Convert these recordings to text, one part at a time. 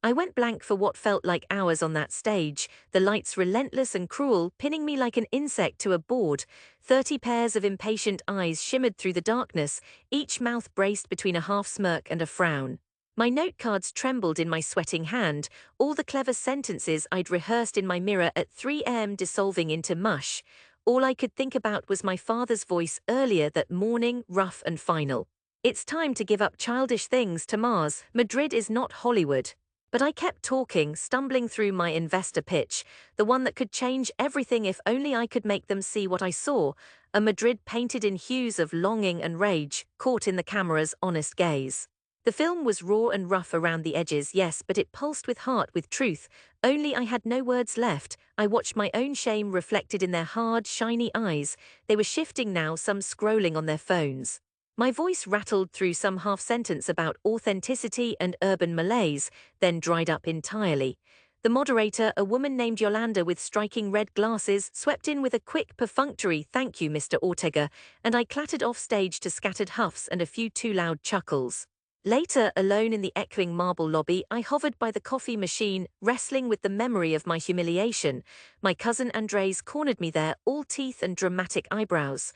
I went blank for what felt like hours on that stage, the lights relentless and cruel, pinning me like an insect to a board. 30 pairs of impatient eyes shimmered through the darkness, each mouth braced between a half smirk and a frown. My note cards trembled in my sweating hand, all the clever sentences I'd rehearsed in my mirror at 3 a.m. dissolving into mush. All I could think about was my father's voice earlier that morning, rough and final. It's time to give up childish things to Mars. Madrid is not Hollywood. But I kept talking, stumbling through my investor pitch, the one that could change everything if only I could make them see what I saw, a Madrid painted in hues of longing and rage, caught in the camera's honest gaze. The film was raw and rough around the edges, yes, but it pulsed with heart, with truth. Only I had no words left. I watched my own shame reflected in their hard, shiny eyes. They were shifting now, some scrolling on their phones. My voice rattled through some half-sentence about authenticity and urban malaise, then dried up entirely. The moderator, a woman named Yolanda with striking red glasses, swept in with a quick, perfunctory "Thank you, Mr. Ortega," and I clattered off stage to scattered huffs and a few too loud chuckles. Later, alone in the echoing marble lobby, I hovered by the coffee machine, wrestling with the memory of my humiliation. My cousin Andres cornered me there, all teeth and dramatic eyebrows.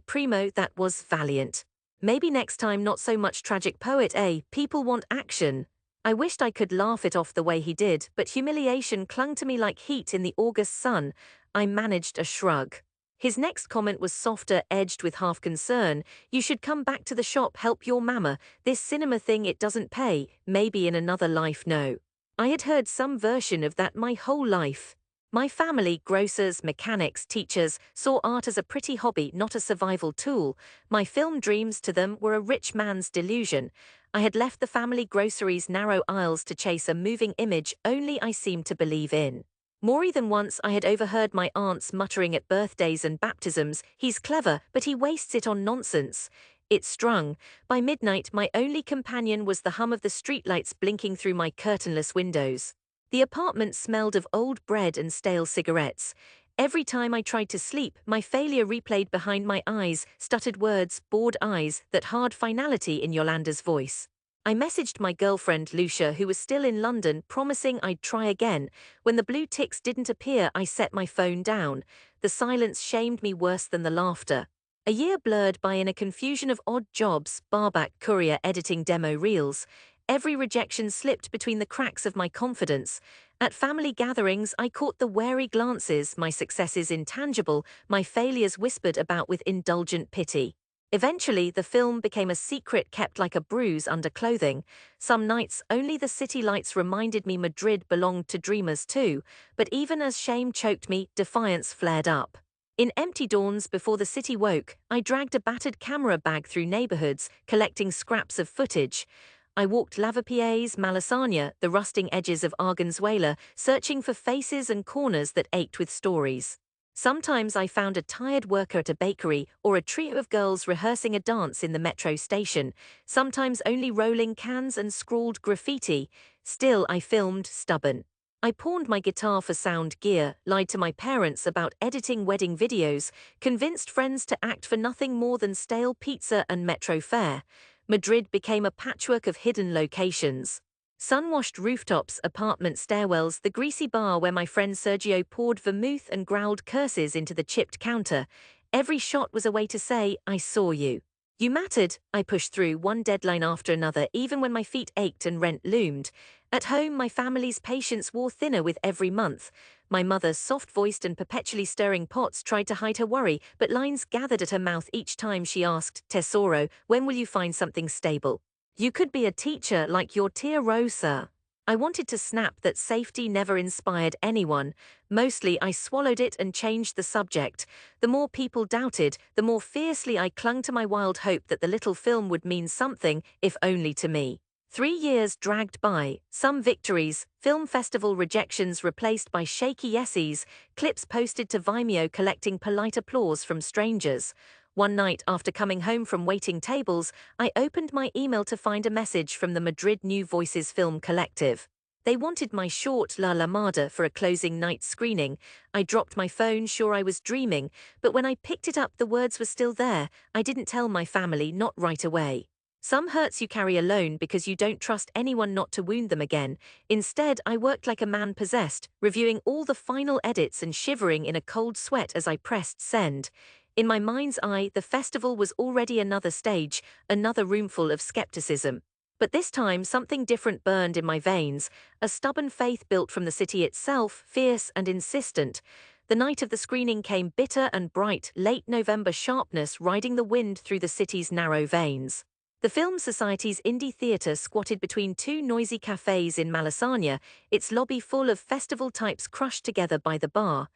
Primo, that was valiant. Maybe next time not so much tragic poet, eh? People want action. I wished I could laugh it off the way he did, but humiliation clung to me like heat in the August sun. I managed a shrug. His next comment was softer, edged with half concern. "You should come back to the shop, help your mama. This cinema thing, it doesn't pay. Maybe in another life, no." I had heard some version of that my whole life. My family, grocers, mechanics, teachers, saw art as a pretty hobby, not a survival tool. My film dreams to them were a rich man's delusion. I had left the family grocery's narrow aisles to chase a moving image only I seemed to believe in. More than once I had overheard my aunts muttering at birthdays and baptisms, "He's clever, but he wastes it on nonsense." It strung. By midnight, my only companion was the hum of the streetlights blinking through my curtainless windows. The apartment smelled of old bread and stale cigarettes. Every time I tried to sleep, my failure replayed behind my eyes, stuttered words, bored eyes, that hard finality in Yolanda's voice. I messaged my girlfriend Lucia, who was still in London, promising I'd try again. When the blue ticks didn't appear, I set my phone down. The silence shamed me worse than the laughter. A year blurred by in a confusion of odd jobs, barback, courier, editing demo reels. Every rejection slipped between the cracks of my confidence. At family gatherings, I caught the wary glances, my successes intangible, my failures whispered about with indulgent pity. Eventually, the film became a secret kept like a bruise under clothing. Some nights, only the city lights reminded me Madrid belonged to dreamers too, but even as shame choked me, defiance flared up. In empty dawns before the city woke, I dragged a battered camera bag through neighborhoods, collecting scraps of footage. I walked Lavapiés, Malasaña, the rusting edges of Arganzuela, searching for faces and corners that ached with stories. Sometimes I found a tired worker at a bakery or a trio of girls rehearsing a dance in the metro station, sometimes only rolling cans and scrawled graffiti. Still, I filmed, stubborn. I pawned my guitar for sound gear, lied to my parents about editing wedding videos, convinced friends to act for nothing more than stale pizza and metro fare. Madrid became a patchwork of hidden locations. Sun-washed rooftops, apartment stairwells, the greasy bar where my friend Sergio poured vermouth and growled curses into the chipped counter. Every shot was a way to say, "I saw you." You mattered. I pushed through one deadline after another, even when my feet ached and rent loomed. At home, my family's patience wore thinner with every month. My mother, soft-voiced and perpetually stirring pots, tried to hide her worry, but lines gathered at her mouth each time she asked, "Tesoro, when will you find something stable? You could be a teacher like your tia Rosa." I wanted to snap that safety never inspired anyone. Mostly I swallowed it and changed the subject. The more people doubted, the more fiercely I clung to my wild hope that the little film would mean something, if only to me. 3 years dragged by, some victories, film festival rejections replaced by shaky yeses, clips posted to Vimeo collecting polite applause from strangers. One night, after coming home from waiting tables, I opened my email to find a message from the Madrid New Voices Film Collective. They wanted my short La Lamada for a closing night screening. I dropped my phone, sure I was dreaming, but when I picked it up the words were still there. I didn't tell my family, not right away. Some hurts you carry alone because you don't trust anyone not to wound them again. Instead, I worked like a man possessed, reviewing all the final edits and shivering in a cold sweat as I pressed send. In my mind's eye, the festival was already another stage, another roomful of skepticism. But this time, something different burned in my veins, a stubborn faith built from the city itself, fierce and insistent. The night of the screening came bitter and bright, late November sharpness riding the wind through the city's narrow veins. The Film Society's indie theatre squatted between two noisy cafes in Malasaña, its lobby full of festival types crushed together by the bar.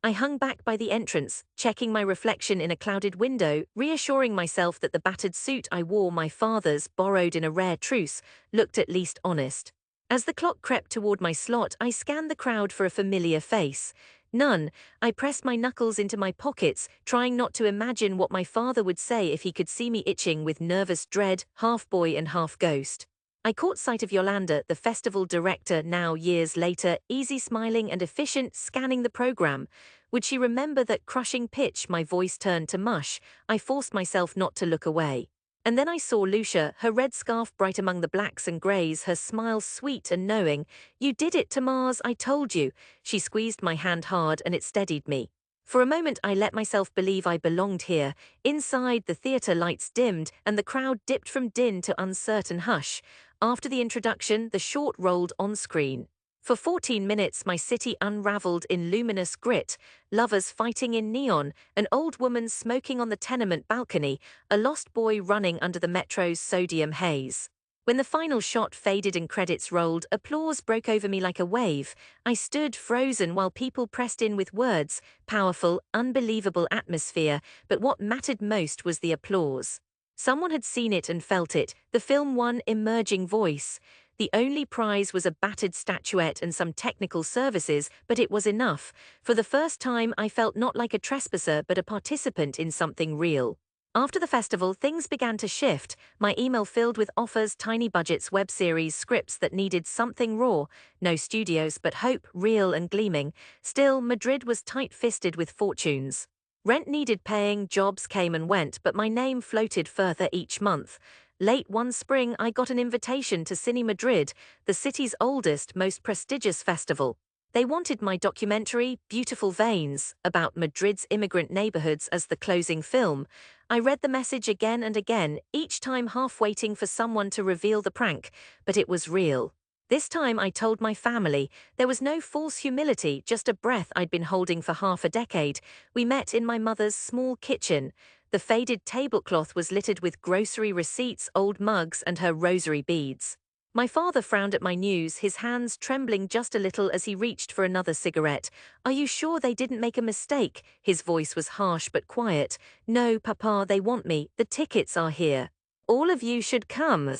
I hung back by the entrance, checking my reflection in a clouded window, reassuring myself that the battered suit I wore, my father's, borrowed in a rare truce, looked at least honest. As the clock crept toward my slot, I scanned the crowd for a familiar face. None. I pressed my knuckles into my pockets, trying not to imagine what my father would say if he could see me itching with nervous dread, half boy and half ghost. I caught sight of Yolanda, the festival director, now years later, easy smiling and efficient, scanning the program. Would she remember that crushing pitch? My voice turned to mush. I forced myself not to look away. And then I saw Lucia, her red scarf bright among the blacks and greys, her smile sweet and knowing. "You did it, Tamars, I told you." She squeezed my hand hard and it steadied me. For a moment I let myself believe I belonged here. Inside, the theatre lights dimmed and the crowd dipped from din to uncertain hush. After the introduction, the short rolled on screen. For 14 minutes my city unraveled in luminous grit, lovers fighting in neon, an old woman smoking on the tenement balcony, a lost boy running under the metro's sodium haze. When the final shot faded and credits rolled, applause broke over me like a wave. I stood frozen while people pressed in with words, powerful, unbelievable atmosphere, but what mattered most was the applause. Someone had seen it and felt it. The film won Emerging Voice. The only prize was a battered statuette and some technical services, but it was enough. For the first time, I felt not like a trespasser but a participant in something real. After the festival, things began to shift. My email filled with offers, tiny budgets, web series, scripts that needed something raw. No studios, but hope, real and gleaming. Still, Madrid was tight-fisted with fortunes. Rent needed paying, jobs came and went, but my name floated further each month. Late one spring, I got an invitation to Cine Madrid, the city's oldest, most prestigious festival. They wanted my documentary, Beautiful Veins, about Madrid's immigrant neighborhoods as the closing film. I read the message again and again, each time half waiting for someone to reveal the prank, but it was real. This time I told my family. There was no false humility, just a breath I'd been holding for half a decade. We met in my mother's small kitchen. The faded tablecloth was littered with grocery receipts, old mugs, and her rosary beads. My father frowned at my news, his hands trembling just a little as he reached for another cigarette. "Are you sure they didn't make a mistake?" His voice was harsh but quiet. "No, Papa, they want me. The tickets are here. All of you should come."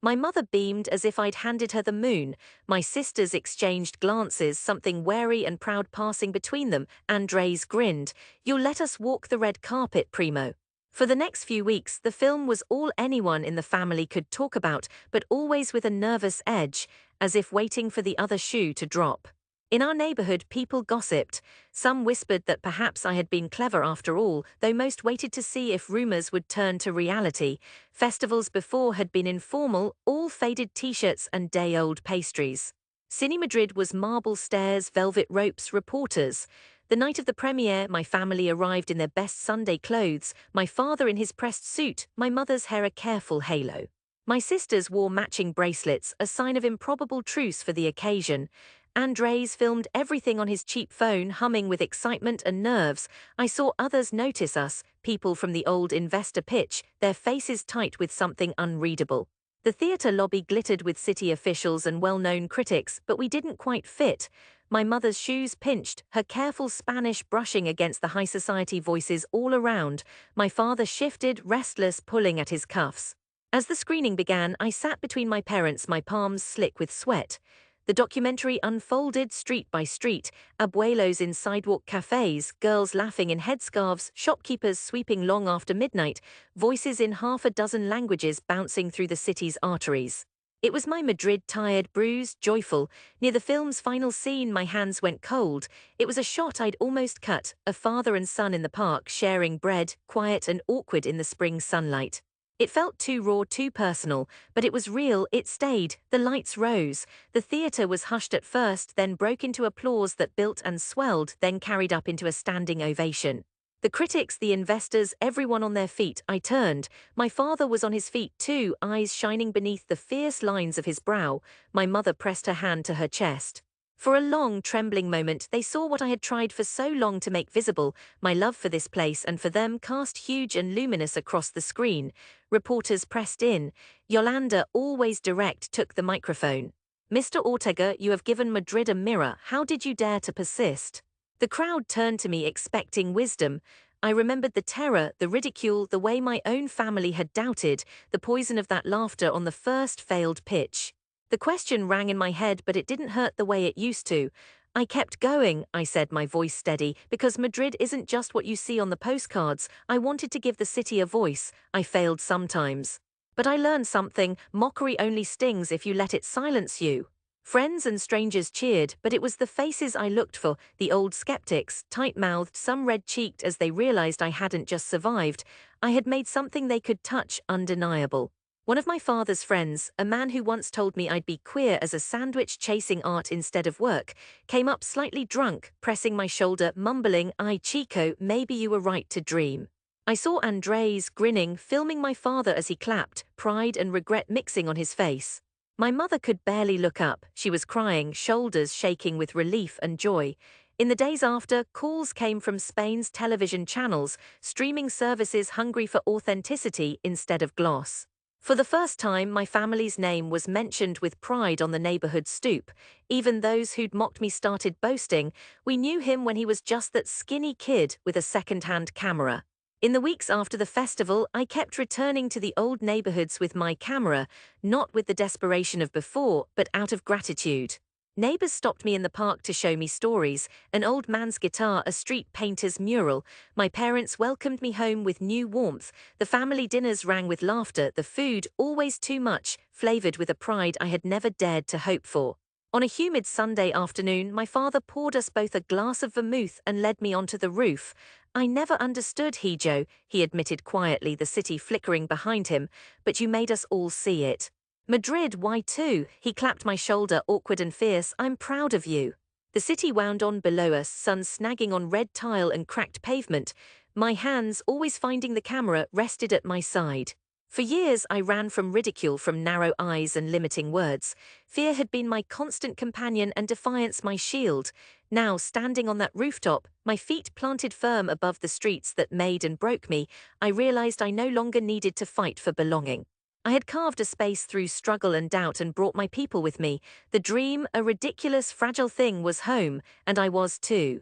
My mother beamed as if I'd handed her the moon. My sisters exchanged glances, something wary and proud passing between them. Andres grinned. "You'll let us walk the red carpet, Primo." For the next few weeks, the film was all anyone in the family could talk about, but always with a nervous edge, as if waiting for the other shoe to drop. In our neighborhood, people gossiped. Some whispered that perhaps I had been clever after all, though most waited to see if rumors would turn to reality. Festivals before had been informal, all faded t-shirts and day-old pastries. Cine Madrid was marble stairs, velvet ropes, reporters. The night of the premiere, my family arrived in their best Sunday clothes, my father in his pressed suit, my mother's hair a careful halo. My sisters wore matching bracelets, a sign of improbable truce for the occasion. Andres filmed everything on his cheap phone, humming with excitement and nerves. I saw others notice us, people from the old investor pitch, their faces tight with something unreadable. The theatre lobby glittered with city officials and well-known critics, but we didn't quite fit. My mother's shoes pinched, her careful Spanish brushing against the high society voices all around. My father shifted, restless, pulling at his cuffs. As the screening began, I sat between my parents, my palms slick with sweat. The documentary unfolded street by street, abuelos in sidewalk cafes, girls laughing in headscarves, shopkeepers sweeping long after midnight, voices in half a dozen languages bouncing through the city's arteries. It was my Madrid tired, bruised, joyful. Near the film's final scene, my hands went cold. It was a shot I'd almost cut, a father and son in the park sharing bread, quiet and awkward in the spring sunlight. It felt too raw, too personal, but it was real, it stayed, the lights rose. The theatre was hushed at first, then broke into applause that built and swelled, then carried up into a standing ovation. The critics, the investors, everyone on their feet. I turned. My father was on his feet too, eyes shining beneath the fierce lines of his brow. My mother pressed her hand to her chest. For a long, trembling moment, they saw what I had tried for so long to make visible, my love for this place and for them cast huge and luminous across the screen. Reporters pressed in. Yolanda, always direct, took the microphone. Mr. Ortega, you have given Madrid a mirror. How did you dare to persist? The crowd turned to me expecting wisdom. I remembered the terror, the ridicule, the way my own family had doubted, the poison of that laughter on the first failed pitch. The question rang in my head, but it didn't hurt the way it used to. I kept going, I said, my voice steady, because Madrid isn't just what you see on the postcards. I wanted to give the city a voice. I failed sometimes. But I learned something: mockery only stings if you let it silence you. Friends and strangers cheered, but it was the faces I looked for, the old skeptics, tight-mouthed, some red-cheeked as they realized I hadn't just survived. I had made something they could touch undeniable. One of my father's friends, a man who once told me I'd be queer as a sandwich chasing art instead of work, came up slightly drunk, pressing my shoulder, mumbling, "Ay, Chico, maybe you were right to dream." I saw Andres, grinning, filming my father as he clapped, pride and regret mixing on his face. My mother could barely look up. She was crying, shoulders shaking with relief and joy. In the days after, calls came from Spain's television channels, streaming services hungry for authenticity instead of gloss. For the first time, my family's name was mentioned with pride on the neighborhood stoop. Even those who'd mocked me started boasting. We knew him when he was just that skinny kid with a second-hand camera. In the weeks after the festival, I kept returning to the old neighborhoods with my camera, not with the desperation of before, but out of gratitude. Neighbors stopped me in the park to show me stories: an old man's guitar, a street painter's mural. My parents welcomed me home with new warmth. The family dinners rang with laughter, the food, always too much, flavored with a pride I had never dared to hope for. On a humid Sunday afternoon, my father poured us both a glass of vermouth and led me onto the roof. "I never understood, Hijo," he admitted quietly, the city flickering behind him, "but you made us all see it." "Madrid, why too?" He clapped my shoulder, awkward and fierce. "I'm proud of you." The city wound on below us, sun snagging on red tile and cracked pavement. My hands, always finding the camera, rested at my side. For years I ran from ridicule, from narrow eyes and limiting words. Fear had been my constant companion and defiance my shield. Now, standing on that rooftop, my feet planted firm above the streets that made and broke me, I realized I no longer needed to fight for belonging. I had carved a space through struggle and doubt and brought my people with me. The dream, a ridiculous, fragile thing, was home, and I was too.